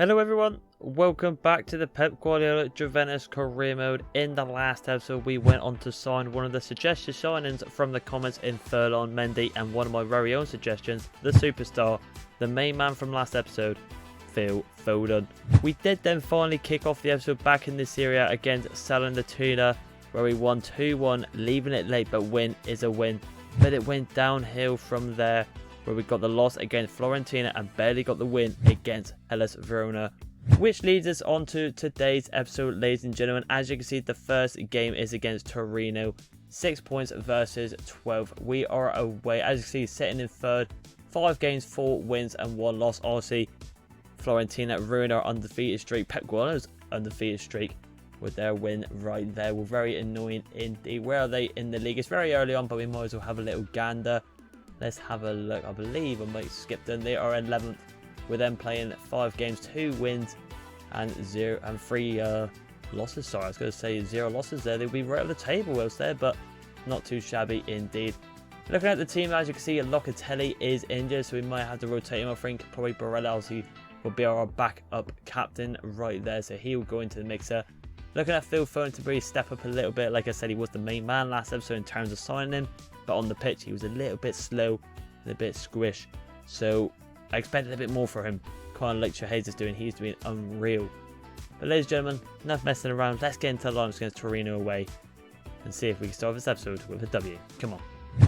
Hello everyone, welcome back to the Pep Guardiola Juventus career mode. In the last episode we went on to sign one of the suggested signings from the comments in Ferland Mendy, and one of my very own suggestions, the superstar, the main man from last episode, Phil Foden. We did then finally kick off the episode back in this area against Salernitana, where we won 2-1, leaving it late, but win is a win. But it went downhill from there, where we got the loss against Fiorentina and barely got the win against Hellas Verona. Which leads us on to today's episode, ladies and gentlemen. As you can see, the first game is against Torino. 6 points versus 12. We are away. As you can see, sitting in third. 5 games, 4 wins and 1 loss. Obviously, Fiorentina ruined our undefeated streak. Pep Guardiola's undefeated streak with their win right there. We're very annoying indeed. Where are they in the league? It's very early on, but we might as well have a little gander. Let's have a look. I believe I might skip them. They are 11th. With them playing 5 games, 2 wins and 3 losses. Sorry, I was going to say 0 losses there. They'll be right at the table else there, but not too shabby indeed. Looking at the team, as you can see, Locatelli is injured, so we might have to rotate him. I think probably Barella obviously will be our backup captain right there, so he will go into the mixer. Looking at Phil Foden to really step up a little bit. Like I said, he was the main man last episode in terms of signing him, but on the pitch he was a little bit slow and a bit squish, so I expected a bit more for him, kind of like Chiesa's doing. He's doing unreal. But ladies and gentlemen, enough messing around. Let's get into the lineups against Torino away and see if we can start this episode with a W. Come on.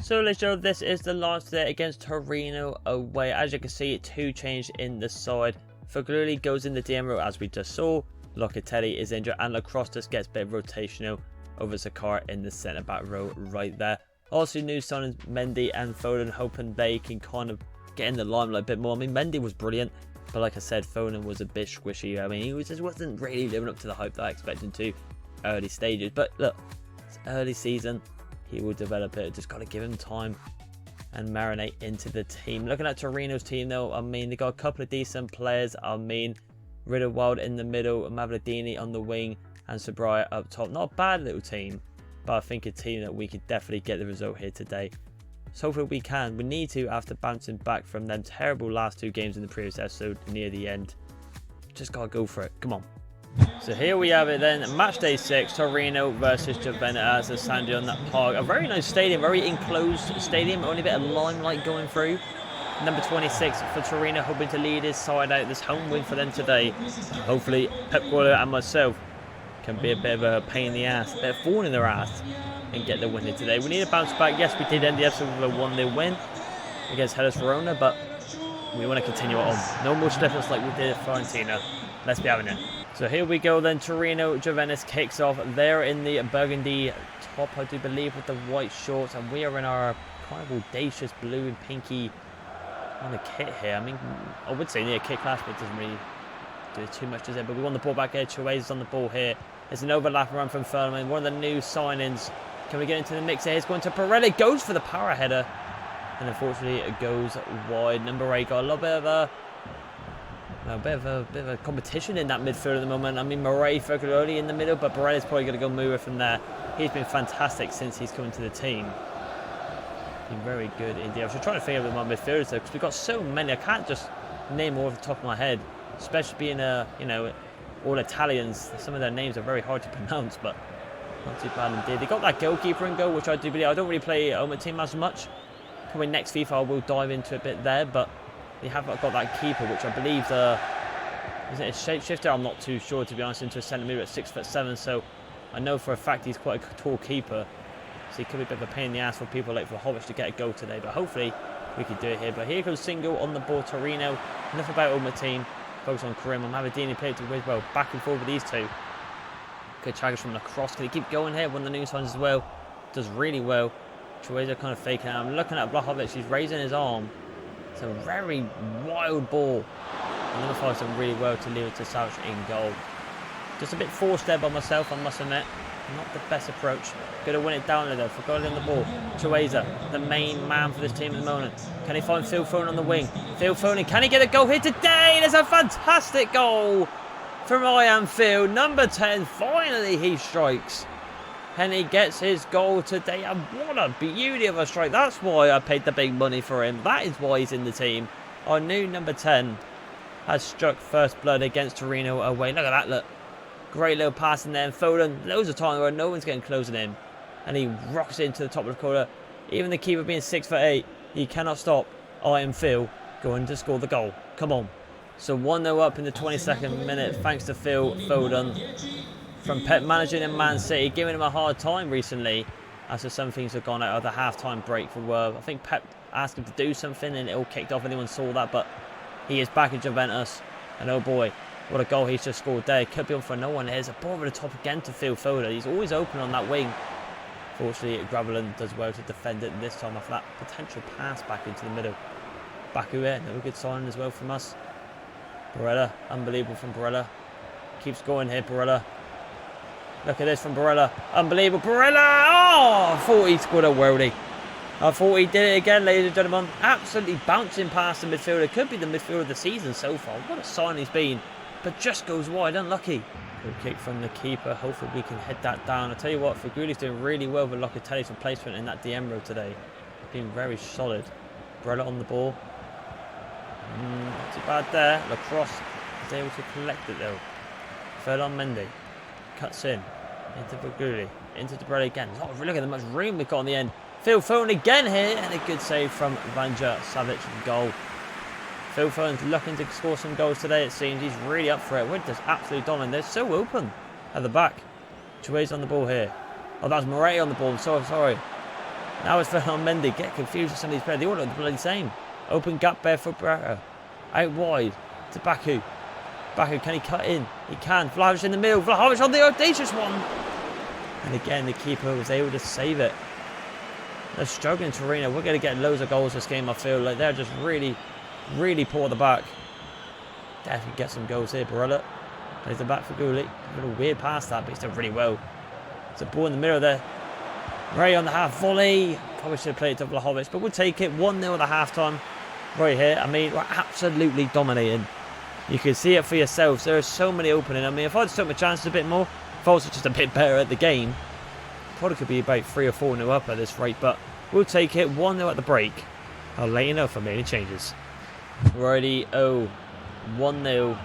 So ladies and gentlemen, this is the lineup today against Torino away. As you can see, 2 changed in the side. Fagioli goes in the DM row as we just saw. Locatelli is injured and Lacrosse just gets a bit of rotational over Sakar in the centre back row right there. Also new signings Mendy and Foden, hoping they can kind of get in the limelight a bit more. I mean, Mendy was brilliant, but like I said, Foden was a bit squishy. I mean, he just wasn't really living up to the hype that I expected him to early stages. But look, it's early season. He will develop it. Just got to give him time and marinate into the team. Looking at Torino's team though, I mean, they got a couple of decent players. I mean, Riddlewald in the middle, Mavladini on the wing, and Sabraya up top. Not a bad little team, but I think a team that we could definitely get the result here today. So hopefully we can. We need to, after bouncing back from them terrible last 2 games in the previous episode near the end. Just gotta go for it. Come on. So here we have it then. Match day 6, Torino versus Juventus at San Park. A very nice stadium, very enclosed stadium. Only a bit of limelight going through. Number 26 for Torino, hoping to lead his side out. This home win for them today. Hopefully Pep Guardiola and myself can be a bit of a pain in the ass, a bit of thorn in their ass, and get the win here today. We need to bounce back. Yes, we did end the episode with a 1-0 win against Hellas Verona, but we want to continue it on. No more slip-ups like we did at Fiorentina. Let's be having it. So here we go then. Torino Juventus kicks off. They're in the burgundy top, I do believe, with the white shorts, and we are in our kind of audacious blue and pinky on the kit here. I mean, I would say near kick class, but it doesn't really do too much, does it? But we won the ball back here. Chiesa's on the ball here. There's an overlap run from Ferland, one of the new signings. Can we get into the mix here? It's going to Pirelli. Goes for the power header, and unfortunately it goes wide. Number 8 got a little bit of a competition in that midfield at the moment. I mean, Murray, Fagioli in the middle, but Pirelli's probably going to go move from there. He's been fantastic since he's come into the team. Been very good indeed. I was trying to figure out my midfielders though, because we've got so many. I can't just name all off the top of my head, especially being all Italians. Some of their names are very hard to pronounce, but not too bad indeed. They got that goalkeeper in goal, which I do believe. I don't really play Ultimate Team as much. Probably next FIFA I will dive into a bit there, but they have got that keeper, which I believe is it a shapeshifter? I'm not too sure, to be honest, into a centre mid at 6'7", so I know for a fact he's quite a tall keeper. So he could be a bit of a pain in the ass for people like Vlahovic to get a goal today, but hopefully we could do it here. But here goes Single on the ball, Torino. Enough about Ultimate Team. Focus on Karim and Mavladini played to Wiswell. Back and forth with these two. Good trackers from Lacrosse. Can he keep going here? One of the new signs as well. Does really well. Chiesa kind of faking out. I'm looking at Vlahovic. He's raising his arm. It's a very wild ball. And number 5's done really well to leave it to Sauch in goal. Just a bit forced there by myself, I must admit. Not the best approach. Going to win it down there though. Fagioli on the ball. Chiesa, the main man for this team at the moment. Can he find Phil Foden on the wing? Phil Foden, can he get a goal here today? There's a fantastic goal from Phil. Number 10, finally he strikes. And he gets his goal today. And what a beauty of a strike. That's why I paid the big money for him. That is why he's in the team. Our new number 10. has struck first blood against Torino away. Look at that, look. Great little pass in there, and Foden, loads of time where no one's getting closing in. And he rocks it into the top of the corner. Even the keeper being 6'8", he cannot stop Iron Phil going to score the goal. Come on. So 1-0 up in the 22nd minute, thanks to Phil Foden. From Pep managing in Man City, giving him a hard time recently, after some things have gone out of the half-time break for World. I think Pep asked him to do something and it all kicked off. Anyone saw that, but he is back in Juventus. And oh boy, what a goal he's just scored there. Could be on for no one. There's a ball over the top again to Phil Foden. He's always open on that wing. Fortunately, Graveland does well to defend it this time after that potential pass back into the middle. Baku here, no good sign as well from us. Barella, unbelievable from Barella. Keeps going here, Barella. Look at this from Barella. Unbelievable. Barella! Oh! I thought he scored a worldie. I thought he did it again, ladies and gentlemen. Absolutely bouncing past the midfielder. Could be the midfielder of the season so far. What a sign he's been. But just goes wide. Unlucky. Good kick from the keeper. Hopefully we can head that down. I'll tell you what, Faguli's doing really well with Locatelli's replacement in that DM row today. Been very solid. Barella on the ball. Not too bad there. Lacrosse is able to collect it though. Ferland Mendy cuts in into Faguli, into Barella again. Look at how much room we've got on the end. Phil Foden again here, and a good save from Vanja Savic goal. Phil Foden's looking to score some goals today, it seems. He's really up for it. We're just absolutely dominant. They're so open at the back. Chiesa on the ball here. Oh, that was Moretti on the ball. I'm so sorry. Now it's Ferland Mendy. Get confused with some of these players. They all look the bloody same. Open gap there for Barella. Out wide to Baku. Baku, can he cut in? He can. Vlahovic in the middle. Vlahovic on the audacious one. And again, the keeper was able to save it. They're struggling, Torino. We're going to get loads of goals this game, I feel. Like they're just really, really poor at the back. Definitely get some goals here, Barella. Plays the back for Gulli. A little weird pass that, but he's done really well. It's a ball in the middle there. Ray on the half volley. Probably should have played it to Vlahovic, but we'll take it. 1-0 at the half-time. Right here. I mean, we're absolutely dominating. You can see it for yourselves. There are so many opening. I mean, if I just took my chances a bit more, if I was just a bit better at the game, probably could be about 3 or 4-0 up at this rate, but we'll take it. 1-0 at the break. I'll let you know if I made any changes. Righty, 1-0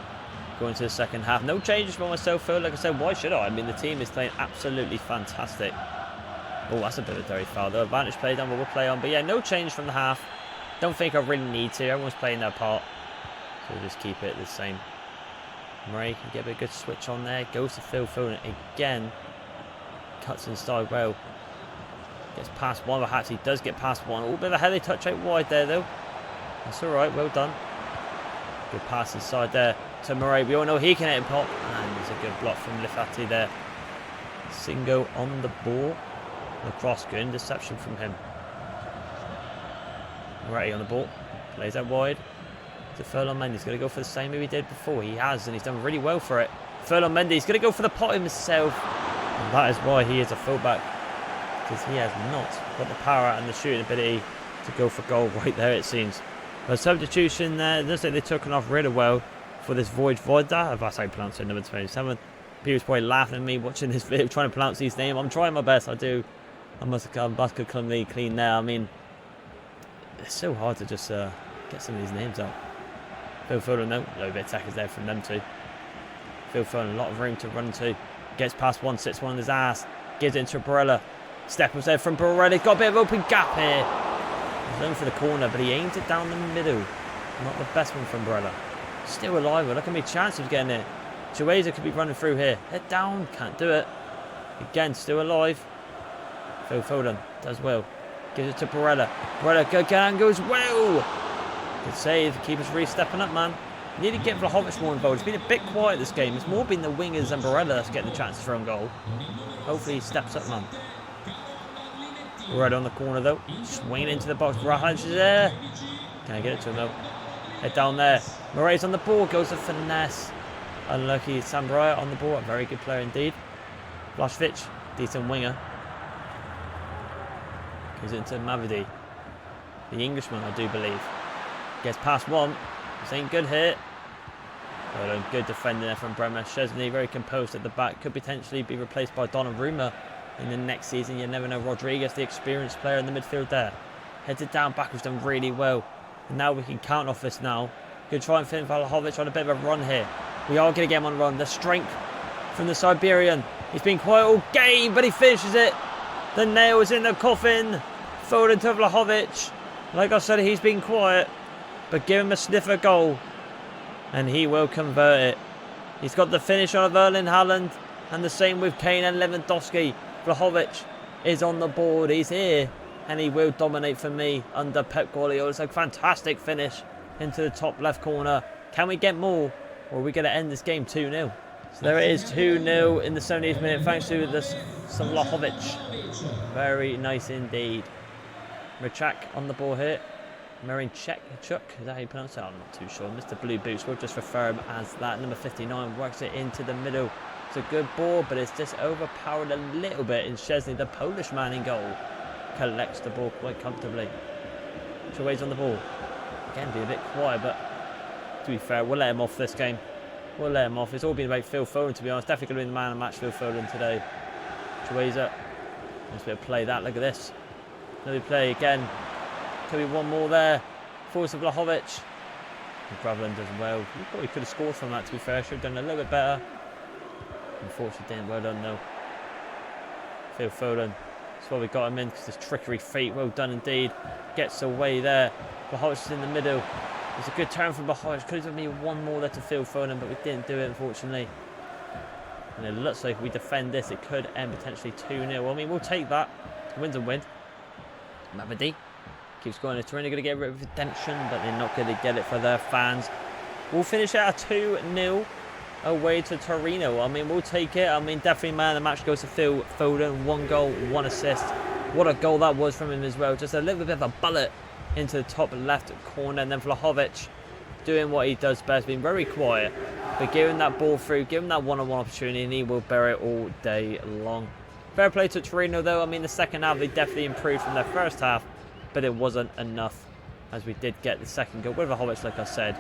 going to the second half. No changes for myself, Phil. Like I said, why should I? I mean, the team is playing absolutely fantastic. Oh, that's a bit of a dirty foul. The advantage play done, but we'll play on. But yeah, no change from the half. Don't think I really need to. Everyone's playing their part. So we'll just keep it the same. Murray can get a good switch on there. Goes to Phil Foden again. Cuts inside well. Gets past one. Perhaps he does get past one. A little bit of a heavy touch out wide there though. That's alright. Well done. Good pass inside there to Murray. We all know he can hit and pop. And there's a good block from Lifati there. Singo on the ball. The cross. Good interception from him. Murray on the ball. Plays out wide. To Ferland Mendy. He's going to go for the same as he did before. He has, and he's done really well for it. Ferland Mendy. He's going to go for the pot himself. And that is why he is a fullback. Because he has not got the power and the shooting ability to go for goal right there, it seems. But substitution there. It looks like they've taken off really well for this Voida. If that's how you pronounce it, number 27. People's probably laughing at me watching this video, trying to pronounce these names. I'm trying my best, I do. I must have come clean there. I mean, it's so hard to just get some of these names up. Phil Foden, no. A little bit of attackers there from them too. Phil Foden, a lot of room to run to. Gets past one, sits one on his ass. Gives it into Barella. Step was there from Barella. He's got a bit of open gap here. He's going for the corner, but he aimed it down the middle. Not the best one from Barella. Still alive. Look how many chances of getting it. Chiesa could be running through here. Head down. Can't do it. Again, still alive. Phil Foden does well. Gives it to Barella. Barella again goes well. Good save. The keeper's really stepping up, man. Need to get Vlahovic more involved. It's been a bit quiet this game. It's more been the wingers and Barella that's getting the chances for own goal. Hopefully he steps up, man. Right on the corner though. Swinging into the box. Vlahovic is there. Can I get it to him though? Head down there. Moraes on the ball. Goes to finesse. Unlucky. Sambraya on the ball. A very good player indeed. Vlahovic. Decent winger. Goes into Mavidi. The Englishman, I do believe. Gets past one. This ain't good here. Well, good defending there from Bremer. Szczesny very composed at the back. Could potentially be replaced by Donnarumma in the next season. You never know. Rodriguez, the experienced player in the midfield there. Heads it down. Back was done really well. And now we can count off this now. Good try and finish Vlahovic on a bit of a run here. We are going to get him on a run. The strength from the Siberian. He's been quiet all game, but he finishes it. The nail is in the coffin. Foden to Vlahovic. Like I said, he's been quiet, but give him a sniffer goal, and he will convert it. He's got the finish on Erling Haaland, and the same with Kane and Lewandowski. Vlahovic is on the board. He's here, and he will dominate for me under Pep Guardiola. It's a fantastic finish into the top left corner. Can we get more, or are we going to end this game 2-0? So there it is, 2-0 in the 70th minute, thanks to some Vlahovic. Very nice indeed. Richak on the ball here. Marinchuk, is that how you pronounce it? I'm not too sure. Mr. Blue Boots, we'll just refer him as that. Number 59 works it into the middle. It's a good ball, but it's just overpowered a little bit. And Szczesny, the Polish man in goal, collects the ball quite comfortably. Chiesa on the ball. Again, be a bit quiet, but to be fair, we'll let him off this game. We'll let him off. It's all been about Phil Foden, to be honest. Definitely going to be the man of the match, Phil Foden, today. Chiesa. Nice bit of play that. Look at this. Another play again. Could be one more there. Force of Vlahovic. Graveland does well. He probably could have scored from that, to be fair. Should have done a little bit better. Unfortunately, didn't. Well done, though. Phil Foden. That's why we got him in, because his trickery feet. Well done indeed. Gets away there. Vlahovic is in the middle. It's a good turn from Vlahovic. Could have done me one more there to Phil Foden, but we didn't do it, unfortunately. And it looks like if we defend this, it could end potentially 2-0. I mean, we'll take that. Win's a win. Mavidi keeps going. They're going to get rid of redemption, but they're not going to get it for their fans. We'll finish at a 2-0 away to Torino. I mean, we'll take it. I mean, definitely man of the match goes to Phil Foden. 1 goal, 1 assist. What a goal that was from him as well. Just a little bit of a bullet into the top left corner. And then Vlahovic doing what he does best, being very quiet, but giving that ball through, giving that one-on-one opportunity, and he will bury it all day long. Fair play to Torino, though. I mean, the second half, they definitely improved from their first half, but it wasn't enough, as we did get the second goal with Vlahovic, like I said,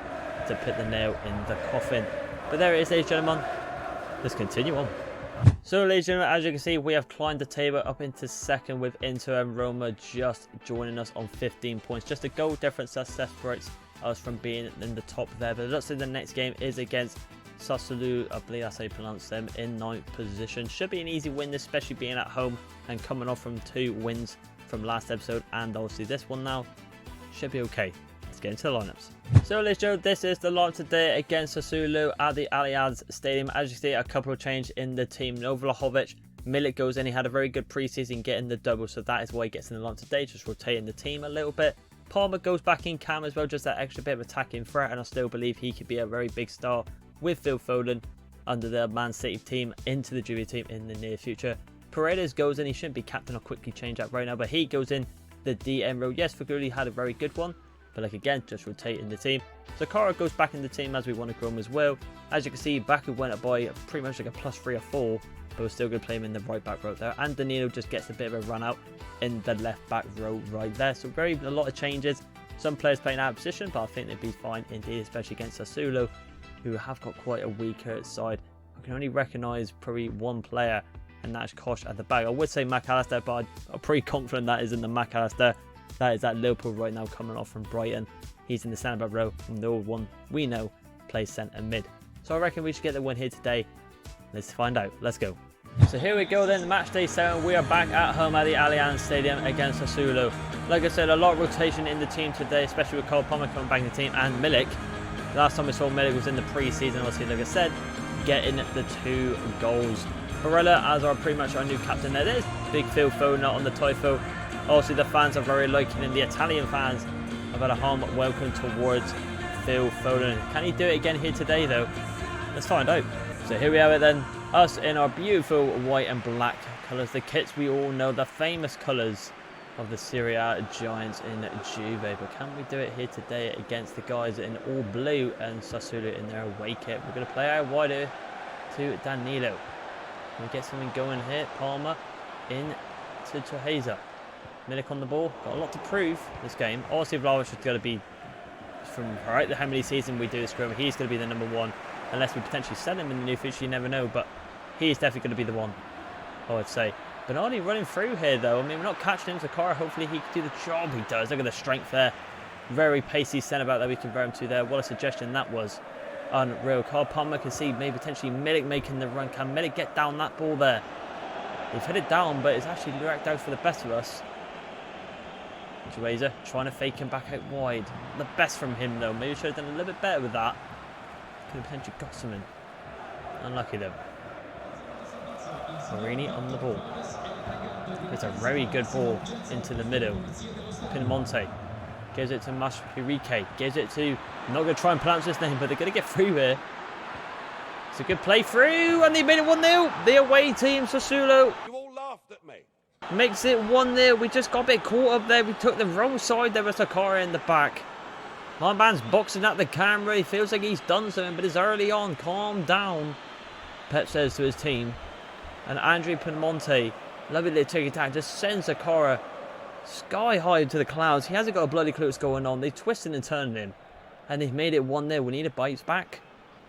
to put the nail in the coffin. But there it is, ladies and gentlemen. Let's continue on. So, ladies and gentlemen, as you can see, we have climbed the table up into second, with Inter and Roma just joining us on 15 points. Just a goal difference that separates us from being in the top there. But it looks like the next game is against Sassuolo, I believe that's how you pronounce them, in 9th position. Should be an easy win, especially being at home and coming off from 2 wins from last episode, and obviously this one now. Should be okay. Let's get into the lineups. So, ladies and gentlemen, this is the lineup today against Sassuolo at the Allianz Stadium. As you see, a couple of changes in the team. No Vlahovic. Milik goes in. He had a very good preseason getting the double, so that is why he gets in the lineup today, just rotating the team a little bit. Palmer goes back in cam as well, just that extra bit of attacking threat, and I still believe he could be a very big star with Phil Foden under the Man City team into the Juve team in the near future. Paredes goes in. He shouldn't be captain. I'll quickly change that right now, but he goes in the DM role. Yes, Faguli had a very good one, but like again, just rotating the team. Zakara goes back in the team as we want to grow him as well. As you can see, Baku went up by pretty much like a +3 or 4, but we're still going to play him in the right back row there. And Danilo just gets a bit of a run out in the left back row right there. So a lot of changes. Some players playing out of position, but I think they'd be fine indeed, especially against Sassuolo, who have got quite a weaker side. I can only recognise probably one player, and that's Kosh at the back. I would say McAllister, but I'm pretty confident that isn't the McAllister. That is at Liverpool right now, coming off from Brighton. He's in the centre back row, and the old one we know plays centre mid. So I reckon we should get the win here today. Let's find out. Let's go. So here we go then, match day 7. We are back at home at the Allianz Stadium against Sassuolo. Like I said, a lot of rotation in the team today, especially with Cole Palmer coming back in the team, and Milik. Last time we saw Milik was in the pre-season, obviously, like I said, getting the 2 goals. Barella as pretty much our new captain there. There's big Phil Foden on the Tifo. Obviously, the fans are very liking him. The Italian fans have had a warm welcome towards Phil Foden. Can he do it again here today, though? Let's find out. So here we have it then. Us in our beautiful white and black colours. The kits we all know, the famous colours of the Serie A giants in Juve. But can we do it here today against the guys in all blue and Sassuolo in their away kit? We're going to play out wider to Danilo. Can we get something going here? Palmer in to Chiesa. Milik on the ball. Got a lot to prove this game. Obviously, Vlahovic is going to be, from right how many seasons we do this scrum, he's going to be the number 1. Unless we potentially sell him in the new future, you never know. But he is definitely going to be the one, I would say. Bernardi running through here, though. I mean, we're not catching him. Zakara, hopefully he can do the job he does. Look at the strength there. Very pacey centre-back that we convert him to there. What a suggestion that was. Unreal. Cole Palmer can see maybe potentially Milik making the run. Can Milik get down that ball there? They've hit it down, but it's actually worked out for the best of us. Chiesa trying to fake him back out wide. The best from him though. Maybe should have done a little bit better with that. Could have potentially got something. Unlucky though. Marini on the ball. It's a very good ball into the middle. Pinamonte gives it to Mascherike. Gives it to... I'm not going to try and pronounce his name, but they're going to get through here. It's a good play through, and they made it 1-0. The away team, Sassuolo. You all laughed at me. Makes it 1-0. We just got a bit caught up there. We took the wrong side. There was Sakara in the back. My man's boxing at the camera. He feels like he's done something, but it's early on. Calm down, Pep says to his team. And Andre Pinamonte, lovely little ticky-tack, just sends Sakara sky high to the clouds. He hasn't got a bloody clue what's going on. They twisted and turned him, and they've made it 1-0. We need a bounce back.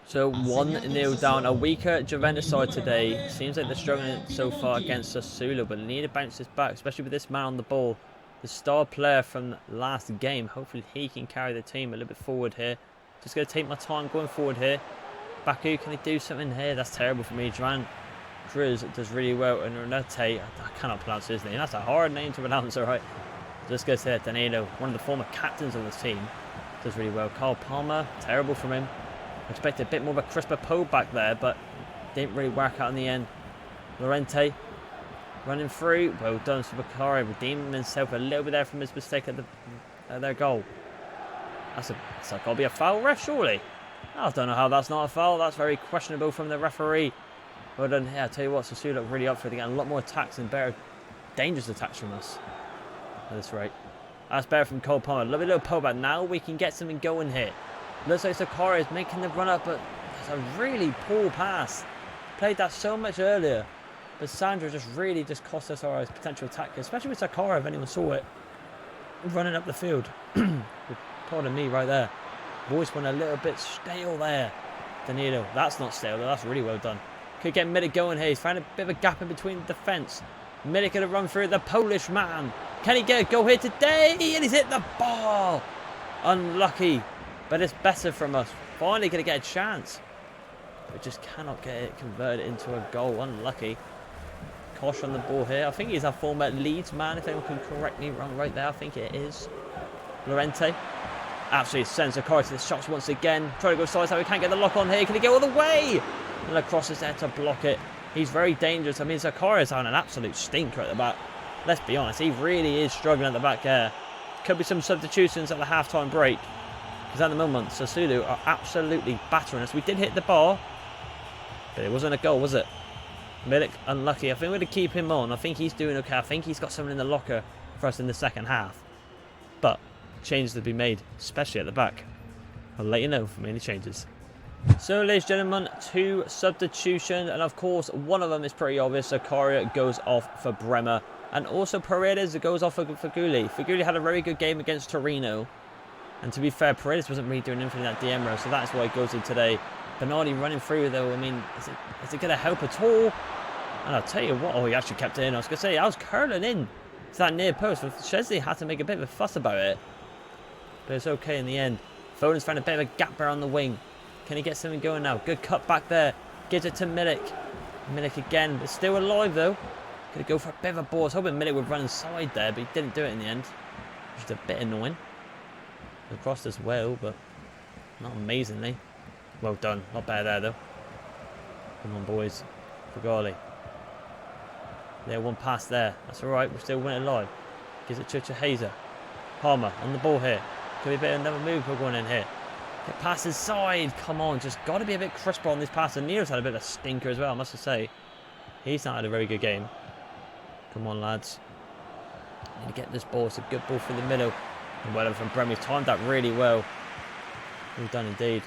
So 1-0 down. A weaker Juventus side today. Seems like they're struggling so far against Sassuolo, but they need to bounce this back, especially with this man on the ball. The star player from last game. Hopefully he can carry the team a little bit forward here. Just going to take my time going forward here. Baku, can he do something here? That's terrible for me. Joan Cruz does really well. And Renate, I cannot pronounce his name. That's a hard name to pronounce, alright. Just goes to Danilo, one of the former captains of this team. Does really well. Carl Palmer, terrible from him. I expected a bit more of a crisper pole back there, but didn't really work out in the end. Lorente running through. Well done, Subakari, redeeming himself a little bit there from his mistake at their goal. That's got to be a foul, ref, surely. I don't know how that's not a foul. That's very questionable from the referee. Well done. Yeah, I'll tell you what, Sassuolo look really up for it. They're getting a lot more attacks and better, dangerous attacks from us at this rate. That's better from Cole Palmer. Lovely little pull back. Now we can get something going here. Looks like Sakara is making the run up, but it's a really poor pass. Played that so much earlier, but Sandra just really cost us our potential attack, especially with Sakara, if anyone saw it, running up the field. Pardon me right there. Voice went a little bit stale there. Danilo, that's not stale though, that's really well done. Could get Milik going here. He's found a bit of a gap in between the defence. Milik going to run through the Polish man. Can he get a goal here today? And he's hit the ball. Unlucky. But it's better from us. Finally going to get a chance. But just cannot get it converted into a goal. Unlucky. Kosh on the ball here. I think he's our former Leeds man, if anyone can correct me wrong right there. I think it is. Lorente. Absolutely sends the car to the shots once again. Trying to go side, we can't get the lock on here. Can he get all the way? And the cross is there to block it. He's very dangerous. I mean, Zakaria's on an absolute stinker at the back. Let's be honest, he really is struggling at the back there. Could be some substitutions at the half-time break. Because at the moment, Sassuolo are absolutely battering us. We did hit the bar, but it wasn't a goal, was it? Milik, unlucky. I think we're going to keep him on. I think he's doing okay. I think he's got something in the locker for us in the second half. But changes to be made, especially at the back. I'll let you know from any changes. So, ladies and gentlemen, 2 substitutions, and of course, one of them is pretty obvious. Zakaria goes off for Bremer, and also Paredes goes off for Faguli. Faguli had a very good game against Torino, and to be fair, Paredes wasn't really doing anything in that DM row, so that's why he goes in today. Bernardi running through, though, I mean, is it going to help at all? And I'll tell you what, oh, he actually kept it in. I was going to say, I was curling in to that near post, but Chesley had to make a bit of a fuss about it. But it's okay in the end. Foden's found a bit of a gap there on the wing. Can he get something going now? Good cut back there. Gives it to Milik. Milik again, but still alive though. Gonna go for a bit of a ball. I was hoping Milik would run inside there, but he didn't do it in the end. Just a bit annoying. Across as well, but not amazingly. Well done. Not bad there though. Come on, boys. Fagali. There, one pass there. That's alright. We're still winning live. Gives it to Chiesa. Palmer on the ball here. Could be a bit of another move for going in here. Get past his side. Come on, just got to be a bit crisper on this pass. And Neil's had a bit of a stinker as well, I must say. He's not had a very good game. Come on, lads. Need to get this ball. It's a good ball through the middle. And well done from Bremer. He's timed that really well. Well done indeed.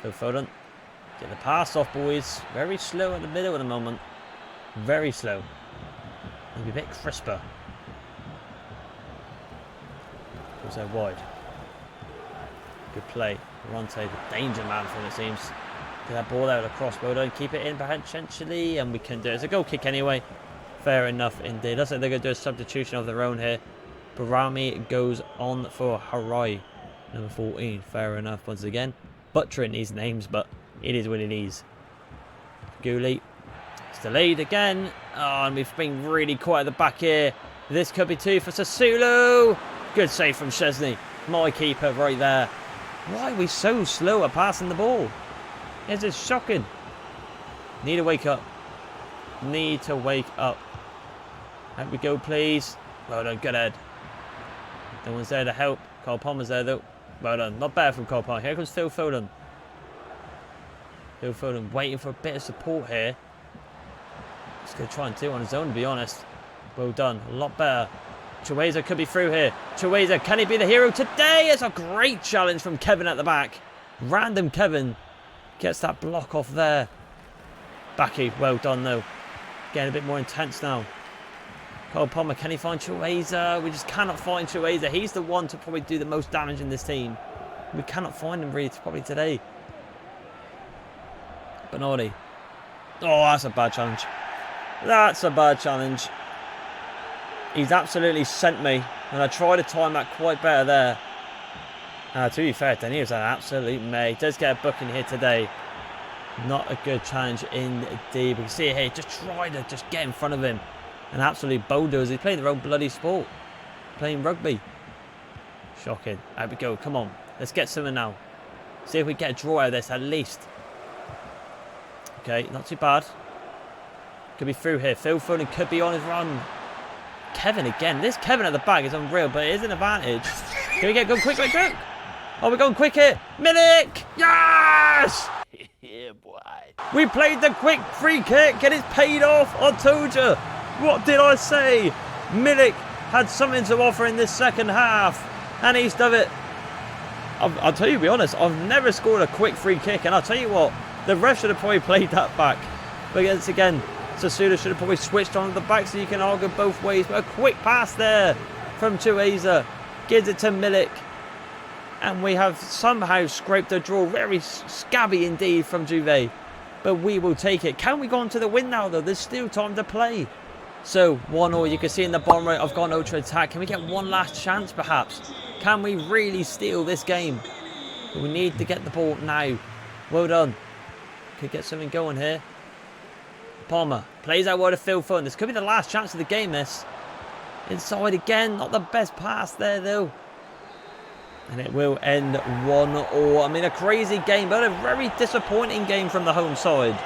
Phil Foden. Get the pass off, boys. Very slow at the middle at the moment. Very slow. Maybe a bit crisper. Goes out wide. Good play. Ronte, the danger man from it seems. Get that ball out across. Well done. Keep it in potentially, and we can do it. It's a goal kick anyway. Fair enough indeed. Looks like they're going to do a substitution of their own here. Barami goes on for Harai. Number 14. Fair enough once again. Butchering these names, but it is what it is. Gulli. It's delayed again. Oh, and we've been really caught at the back here. This could be 2 for Sassuolo. Good save from Szczesny. My keeper right there. Why are we so slow at passing the ball? It's just shocking. Need to wake up. Need to wake up. Out we go, please. Well done, good head. No one's there to help. Cole Palmer's there, though. Well done. Not bad from Cole Palmer. Here comes Phil Foden. Phil Foden waiting for a bit of support here. He's going to try and do it on his own, to be honest. Well done. A lot better. Chiesa could be through here. Chiesa, can he be the hero today? It's a great challenge from Kevin at the back. Random Kevin gets that block off there. Backy, well done, though. Getting a bit more intense now. Cole Palmer, can he find Chiesa? We just cannot find Chiesa. He's the one to probably do the most damage in this team. We cannot find him really probably today. Bernardi. Oh, that's a bad challenge. That's a bad challenge. He's absolutely sent me. And I tried to time that quite better there. To be fair, then he was an absolute mate. He does get a booking here today. Not a good challenge indeed. We can see it here. Just try to just get in front of him. An absolute bulldozer. He's playing their own bloody sport. Playing rugby. Shocking. Out we go. Come on. Let's get something now. See if we get a draw out of this at least. Okay, not too bad. Could be through here. Phil Foden could be on his run. Kevin again. This Kevin at the back is unreal, but it is an advantage. Can we get going quick, quick, quick? Oh, we're going quick here. Milik! Yes! Yeah, boy. We played the quick free kick and it's paid off. I told you. What did I say? Milik had something to offer in this second half, and he's done it. I'll tell you, to be honest, I've never scored a quick free kick, and I'll tell you what, the ref should have probably played that back. But again, Sassuolo should have probably switched on the back, so you can argue both ways. But a quick pass there from Chiesa gives it to Milik, and we have somehow scraped a draw. Very scabby indeed from Juve, but we will take it. Can we go on to the win now, though? There's still time to play. So, 1-1, you can see in the bottom right, I've gone ultra attack. Can we get one last chance, perhaps? Can we really steal this game? We need to get the ball now. Well done. Could get something going here. Palmer plays out wide of Phil Foden. This could be the last chance of the game, this. Inside again. Not the best pass there, though. And it will end 1-1. I mean, a crazy game, but a very disappointing game from the home side.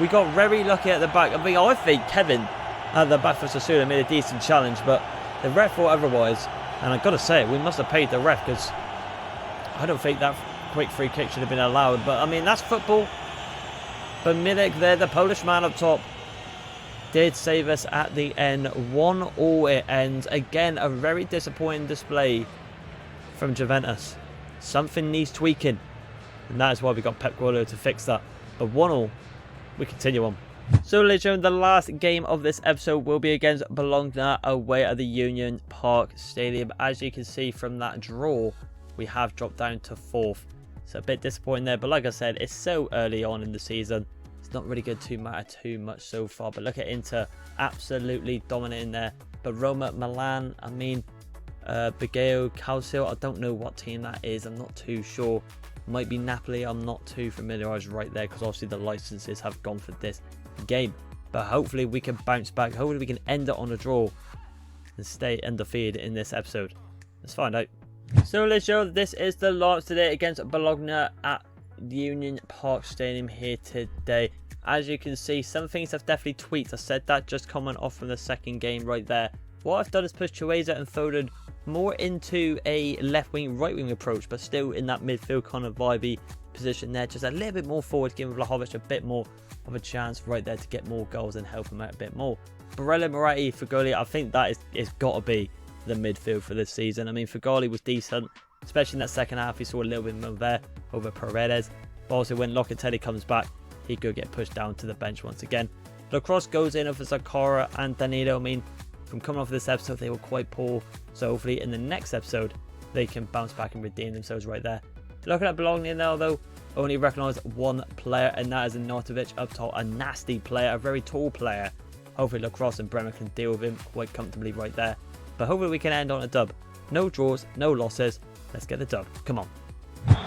We got very lucky at the back. I think Kevin at the back for Sassuolo made a decent challenge, but the ref thought otherwise. And I've got to say, we must have paid the ref, because I don't think that quick free kick should have been allowed. But, I mean, that's football. But Milik there, the Polish man up top, did save us at the end. 1-1 it ends. Again, a very disappointing display from Juventus. Something needs tweaking, and that is why we got Pep Guardiola to fix that. But 1-1, we continue on. So, ladies and gentlemen, the last game of this episode will be against Bologna away at the Union Park Stadium. As you can see from that draw, we have dropped down to 4th. So a bit disappointing there, but like I said, it's so early on in the season. It's not really going to matter too much so far. But look at Inter, absolutely dominating there. But Roma, Milan, I mean, Bigeo, Calcio, I don't know what team that is. I'm not too sure. Might be Napoli. I'm not too familiarised right there, because obviously the licenses have gone for this game. But hopefully we can bounce back. Hopefully we can end it on a draw and stay undefeated in this episode. Let's find out. So let's show this is the launch today against Bologna at Union Park Stadium here today. As you can see, some things have definitely tweaked. I said that just coming off from the second game right there. What I've done is push Chiesa and Foden more into a left wing, right wing approach, but still in that midfield kind of vibey position there. Just a little bit more forward, giving Vlahovic a bit more of a chance right there to get more goals and help him out a bit more. Barella, Moratti, Figoli, I think that is got to be the midfield for this season. I mean, Figoli was decent, especially in that second half. He saw a little bit more there over Paredes. But also when Locatelli comes back, he could get pushed down to the bench once again. Lacrosse goes in over Zakara and Danilo. I mean, from coming off this episode, they were quite poor. So hopefully in the next episode, they can bounce back and redeem themselves right there. Looking at Bologna now, though, only recognise one player, and that is Arnautovic up top. A nasty player, a very tall player. Hopefully Lacrosse and Bremer can deal with him quite comfortably right there. But hopefully we can end on a dub. No draws, no losses. Let's get the dub. Come on.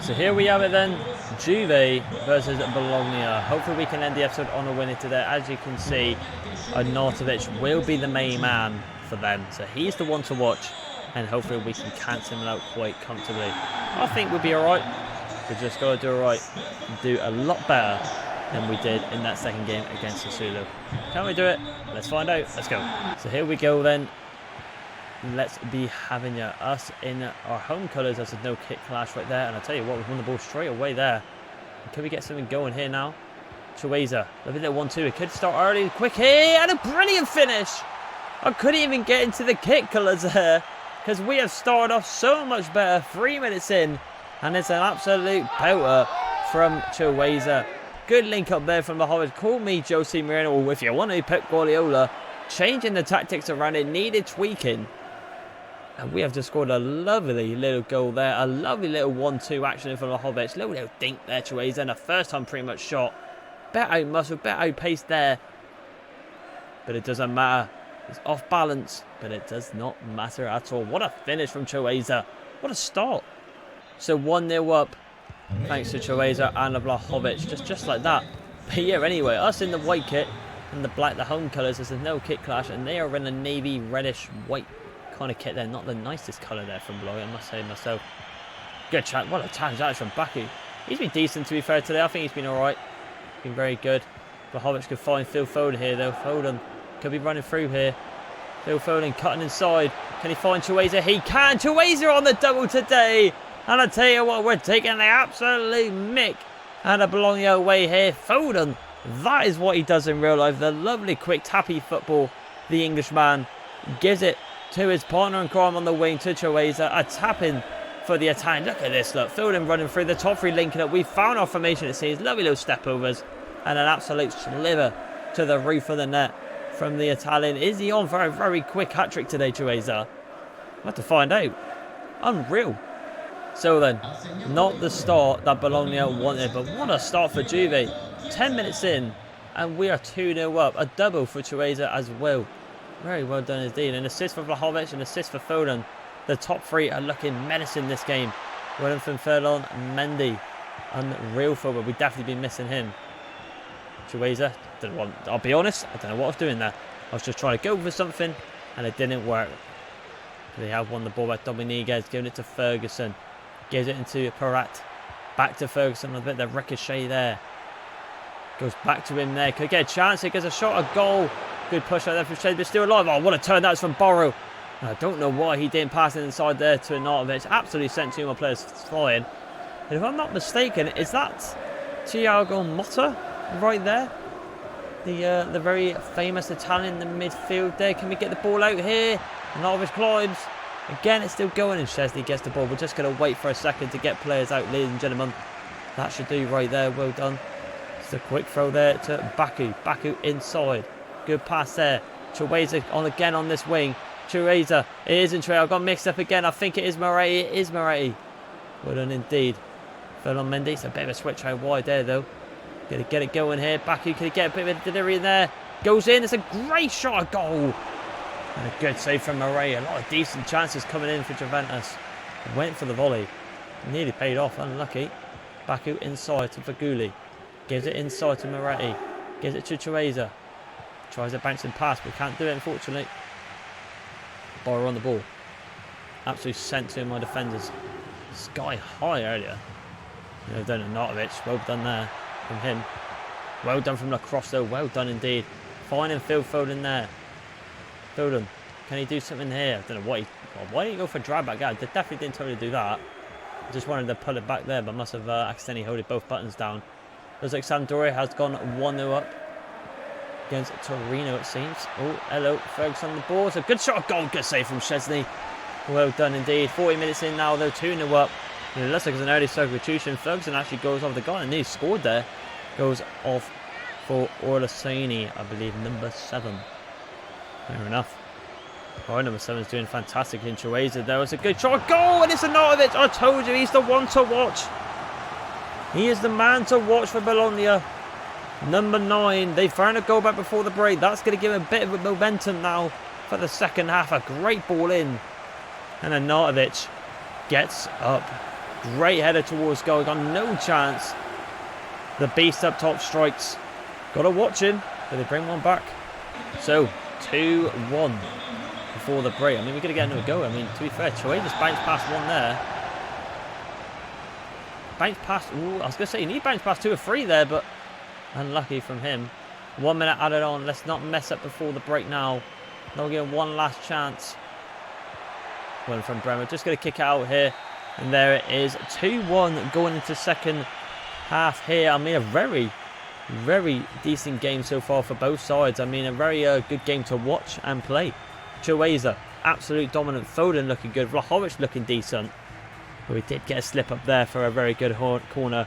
So here we have it then. Juve versus Bologna. Hopefully we can end the episode on a winner today. As you can see, Artlist will be the main man for them. So he's the one to watch. And hopefully we can cancel him out quite comfortably. I think we'll be alright. We just got to do alright. Do a lot better than we did in that second game against Sassuolo. Can we do it? Let's find out. Let's go. So here we go then. Let's be having us in our home colours. There's a no kick clash right there. And I'll tell you what, we've won the ball straight away there. Can we get something going here now? Chiesa, lovely little 1-2. It could start early, quick here, and a brilliant finish. I couldn't even get into the kick colours there because we have started off so much better. 3 minutes in, and it's an absolute pelter from Chiesa. Good link up there from the Hobbit. Call me Jose Mourinho, or if you want to, Pep Guardiola. Changing the tactics around it needed tweaking. And we have just scored a lovely little goal there. A lovely little 1-2 action from the Hobbits. Little dink there, Chiesa. And the first time pretty much shot. Better out muscle, better out pace there. But it doesn't matter. It's off balance. But it does not matter at all. What a finish from Chiesa. What a start. So 1-0 up. Thanks to Chiesa and the Vlahovic. Just like that. But yeah, anyway, us in the white kit and the black, the home colours. There's a no kick clash. And they are in a navy reddish white kind of kit there. Not the nicest colour there from Bologna, I must say myself. Good chat. What a tangent from Baku. He's been decent to be fair today. I think he's been alright. Been very good. Vlahovic could find Phil Foden here though. Foden could be running through here. Phil Foden cutting inside. Can he find Chiesa? He can. Chiesa on the double today. And I tell you what, we're taking the absolute mick and a Bologna away here. Foden, that is what he does in real life. The lovely quick tappy football. The Englishman gives it to his partner in crime on the wing, to Chiesa. A tap-in for the Italian. Look at this, look. Foden running through the top three, linking up. We found our formation, it seems. Lovely little step-overs. And an absolute sliver to the roof of the net from the Italian. Is he on for a very quick hat-trick today, Chiesa? We'll have to find out. Unreal. So then, not the start that Bologna wanted, but what a start for Juve. 10 minutes in, and we are 2-0 up. A double for Chiesa as well. Very well done indeed. An assist for Vlahovic, an assist for Foden. The top three are looking menacing this game. Well done from Furlong, Mendy. Unreal football. We've definitely been missing him. Chiesa, I'll be honest, I don't know what I was doing there. I was just trying to go for something, and it didn't work. They have won the ball back. Dominguez giving it to Ferguson. Gives it into Parat. Back to Ferguson. A bit of the ricochet there. Goes back to him there. Could get a chance. He gets a shot, a goal. Good push out there from Shea, but still alive. Oh, what a turn that's from Borrow. I don't know why he didn't pass it inside there to Artlist. Absolutely sent two more players flying. And if I'm not mistaken, is that Thiago Motta right there? The very famous Italian in the midfield there. Can we get the ball out here? Artlist climbs. Again, it's still going, and Szczesny gets the ball. We're just going to wait for a second to get players out, ladies and gentlemen. That should do right there. Well done. Just a quick throw there to Baku. Baku inside. Good pass there. Chiesa on again on this wing. Chiesa. It isn't Trey. I got mixed up again. I think it is Moretti. It is Moretti. Well done indeed. Furlong Mendy. It's a bit of a switch out wide there though. Gonna get it going here. Baku could get a bit of a delivery in there. Goes in. It's a great shot. A goal. And a good save from Moretti. A lot of decent chances coming in for Juventus. Went for the volley. Nearly paid off. Unlucky. Baku inside to Faguli. Gives it inside to Moretti. Gives it to Chiesa. Tries a bouncing pass, but can't do it unfortunately. Borrow on the ball. Absolutely sent to my defenders. Sky high earlier. Well done to Artlist. Well done there from him. Well done from Lacrosse though. Well done indeed. Finding Phil Foden there. Foden. Can he do something here? I don't know what why didn't he go for drag back out? They definitely didn't totally do that. I just wanted to pull it back there, but must have accidentally held both buttons down. Looks like Sampdoria has gone 1-0 up against Torino, it seems. Oh, hello. Ferguson on the ball. It's a good shot. Goal. Good save from Szczesny. Well done indeed. 40 minutes in now, though. 2-0 up. And it looks like it's an early substitution. Ferguson actually goes off the guy, and he scored there. Goes off for Orlasini, I believe, number 7. Fair enough. Oh, number 7 is doing fantastic in Chiesa. There was a good shot. Goal! And it's Arnautovic. I told you, he's the one to watch. He is the man to watch for Bologna. Number 9. They found a goal back before the break. That's going to give a bit of a momentum now for the second half. A great ball in. And Artlist gets up. Great header towards goal. Got no chance. The beast up top strikes. Got to watch him. But they bring one back. So, 2-1 before the break. I mean, we're going to get another go. I mean, to be fair, Chiesa just bounced past one there. Bounced past... Ooh, I was going to say, he need bounce past 2 or 3 there, but unlucky from him. 1 minute added on. Let's not mess up before the break now. They'll get one last chance. One from Bremer. Just going to kick it out here. And there it is. 2-1 going into second half here. I mean, a very, very decent game so far for both sides. I mean, a very good game to watch and play. Chiesa, absolute dominant. Foden looking good. Vlahovic looking decent. But we did get a slip up there for a very good corner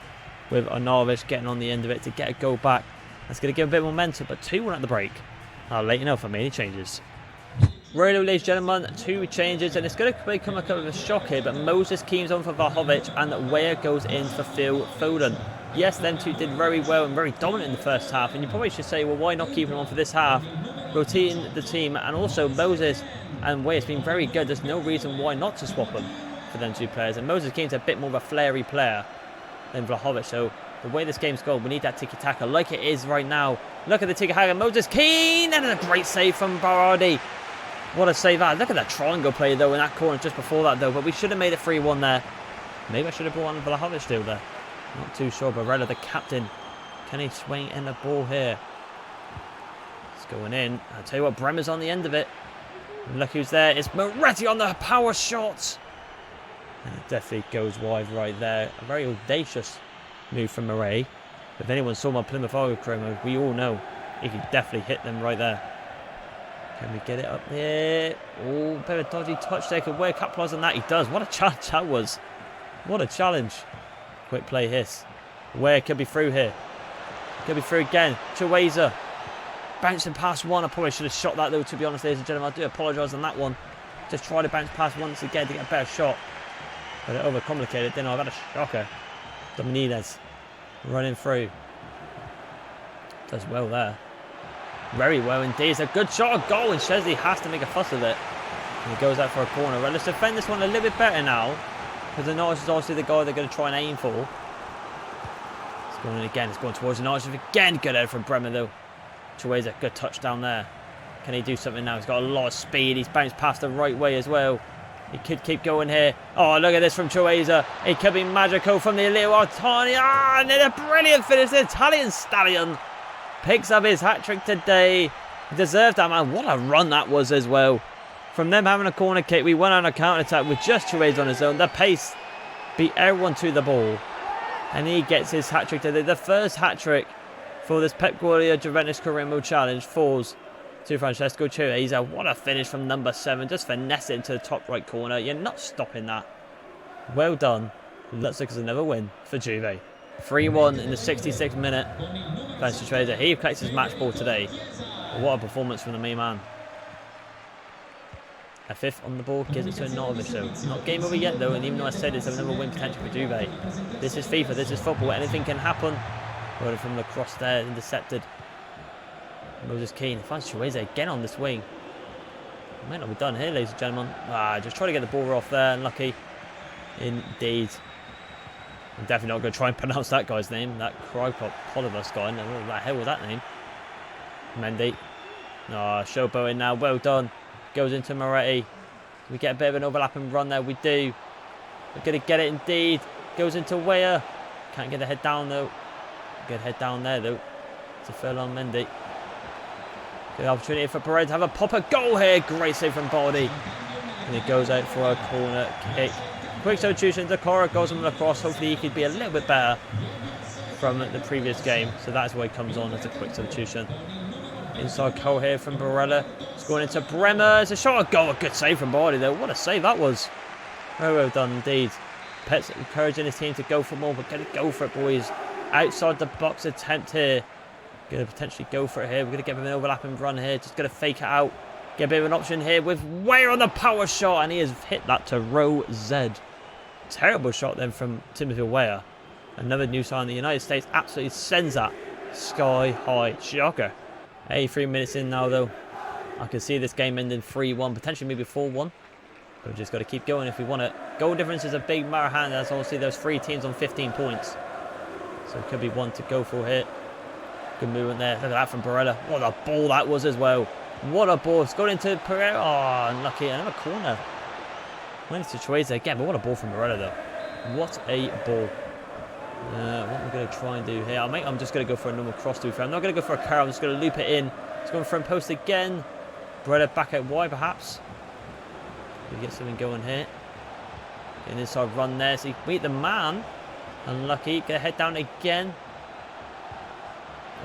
with Artlist getting on the end of it to get a goal back. That's going to give a bit of momentum, but 2-1 at the break. I'll let you know if I made any changes. Right, ladies and gentlemen, 2 changes, and it's going to become a bit of a shock here, but Moses Keane's on for Vlahovic, and Weah goes in for Phil Foden. Yes, them two did very well and very dominant in the first half, and you probably should say, well, why not keep them on for this half? Rotating the team, and also Moses and Weah has been very good. There's no reason why not to swap them for them 2 players, and Moses Keane's a bit more of a flary player than Vlahovic, so the way this game's going, we need that tiki-taka like it is right now. Look at the tiki-taka, Moses Keane, and a great save from Berardi. What a save that. Look at that triangle play, though, in that corner just before that, though. But we should have made it 3-1 there. Maybe I should have brought on Vlahovic still there. Not too sure. Barella, the captain. Can he swing in the ball here? It's going in. I'll tell you what, Bremer's on the end of it. And look who's there. It's Moretti on the power shot. And it definitely goes wide right there. A very audacious move from Moretti. If anyone saw my Plymouth Argyle promo, we all know he could definitely hit them right there. Can we get it up there? Oh, bit of a dodgy touch there. Could Weah capitalize on that? He does. What a challenge that was. What a challenge. Quick play hiss. Weah could be through here. Could be through again. Chiesa. Bouncing past one. I probably should have shot that though, to be honest, ladies and gentlemen. I do apologise on that one. Just try to bounce past once again to get a better shot. But it overcomplicated. Then I've had a shocker. Dominguez running through. Does well there. Very well indeed. It's a good shot of goal, and Chesley has to make a fuss of it. And he goes out for a corner. Well, let's defend this one a little bit better now, because the Norwich is obviously the guy they're going to try and aim for. It's going in again. It's going towards the Norwich again. Good out from Bremer though. Chiesa, good touchdown there. Can he do something now? He's got a lot of speed. He's bounced past the right way as well. He could keep going here. Oh, look at this from Chiesa. It could be magical from the Leo Artani. Ah, and then a brilliant finish. The Italian stallion picks up his hat-trick today. He deserved that, man. What a run that was as well. From them having a corner kick, we went on a counter-attack with just Chiesa on his own. The pace beat everyone to the ball. And he gets his hat-trick today. The first hat-trick for this Pep Guardiola Juventus Career Mode Challenge falls to Francesco Chiesa. What a finish from number 7. Just finesse it into the top right corner. You're not stopping that. Well done. Looks like it's another win for Juve. 3-1 in the 66th minute. Thanks to Chiesa. He collects his match ball today. What a performance from the main man. A 5th on the ball gives it to Artlist. So not game over yet though, and even though I said it's another win potential for Juve, this is FIFA, this is football, anything can happen. Got it from the cross there, intercepted. Moses Keane finds Chiesa again on this wing. Might not be done here, ladies and gentlemen. Just try to get the ball off there, unlucky. Indeed. I'm definitely not going to try and pronounce that guy's name. That Krykopolibus guy. No, what the hell was that name? Mendy. Showboating now. Well done. Goes into Moretti. We get a bit of an overlapping run there. We do. We're going to get it indeed. Goes into Weah. Can't get the head down though. Good head down there though. To Ferland Mendy. Good opportunity for Perez to have a pop at goal here. Great save from Baldi. And he goes out for a corner kick. Quick substitution. Decora goes on the cross. Hopefully he could be a little bit better from the previous game. So that's why he comes on as a quick substitution. Inside goal here from Barella. It's going into Bremer. It's a shot of goal. A good save from Baldi though. What a save that was. Very well done indeed. Pep's encouraging his team to go for more, but going to go for it, boys. Outside the box attempt here. Going to potentially go for it here. We're going to get an overlapping run here. Just going to fake it out. Get a bit of an option here with Weah on the power shot. And he has hit that to row Z. Terrible shot then from Timothy Weah. Another new sign. The United States absolutely sends that sky high. Shocker. 83 minutes in now though. I can see this game ending 3-1, potentially maybe 4-1. But we've just got to keep going if we want it. Goal difference is a big Marahan. As obviously there's 3 teams on 15 points. So it could be one to go for here. Good movement there. Look at that from Barella. What a ball that was as well. What a ball. It's got into Pereira. Oh, unlucky. Another corner. Went to Chiesa again, but what a ball from Barella though. What a ball. What we're going to try and do here. I'm just going to go for a normal cross to be fair. I'm not going to go for a curl. I'm just going to loop it in. It's going front post again. Barella back out wide perhaps. We get something going here. Get an inside run there. So he beat the man. Unlucky. Get a head down again.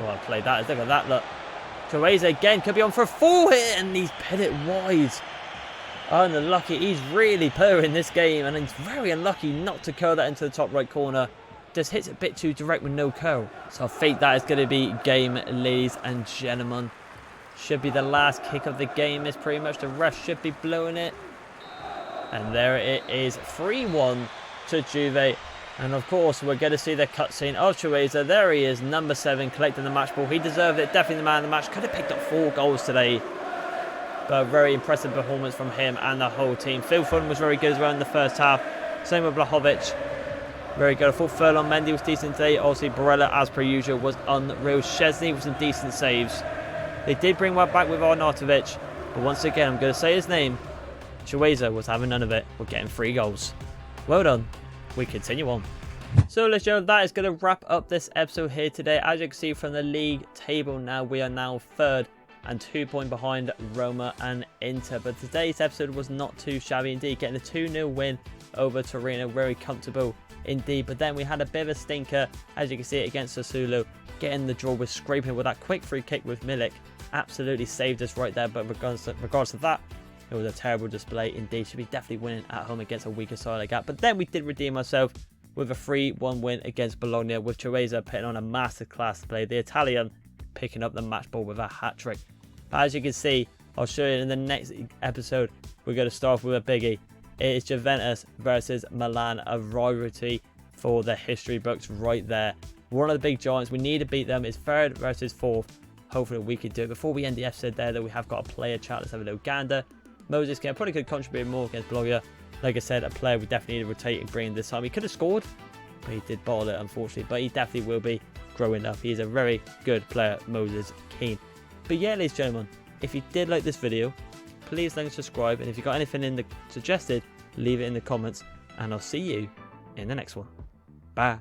Oh, I played that. Look at that. Look. Chiesa again. Could be on for a full hit. And he's put it wide. Unlucky. He's really poor in this game. And he's very unlucky not to curl that into the top right corner. Just hits it a bit too direct with no curl. So I think that is going to be game, ladies and gentlemen. Should be the last kick of the game. It's pretty much the ref should be blowing it. And there it is. 3-1 to Juve. And of course, we're going to see the cutscene of Chiesa. There he is, number 7, collecting the match ball. He deserved it. Definitely the man of the match. Could have picked up 4 goals today. But a very impressive performance from him and the whole team. Phil Foden was very good as well in the first half. Same with Vlahovic. Very good. I thought Furlong Mendy was decent today. Obviously, Barella, as per usual, was unreal. Szczesny with some decent saves. They did bring one back with Arnautovic. But once again, I'm going to say his name. Chiesa was having none of it. We're getting 3 goals. Well done. We continue on. So, ladies and gentlemen, that is going to wrap up this episode here today. As you can see from the league table now, we are now 3rd and 2 points behind Roma and Inter. But today's episode was not too shabby indeed. Getting a 2-0 win over Torino. Very comfortable indeed. But then we had a bit of a stinker, as you can see it against Sassuolo. Getting the draw with scraping with that quick free kick with Milik. Absolutely saved us right there. But regardless of that, it was a terrible display indeed. Should be definitely winning at home against a weaker side like that. But then we did redeem ourselves with a 3-1 win against Bologna, with Chiesa putting on a masterclass play. The Italian picking up the match ball with a hat-trick. But as you can see, I'll show you in the next episode, we're going to start off with a biggie. It is Juventus versus Milan, a rivalry for the history books right there. One of the big giants. We need to beat them. It's 3rd versus 4th. Hopefully we can do it. Before we end the episode there, though, we have got a player chat. Let's have a little gander. Moses probably could contribute more against Bologna. Like I said, a player we definitely need to rotate and bring in this time. He could have scored, but he did bottle it, unfortunately. But he definitely will be growing up. He's a very good player, Moses Keane. But yeah, ladies and gentlemen, if you did like this video, please like and subscribe. And if you got anything in the suggested, leave it in the comments. And I'll see you in the next one. Bye.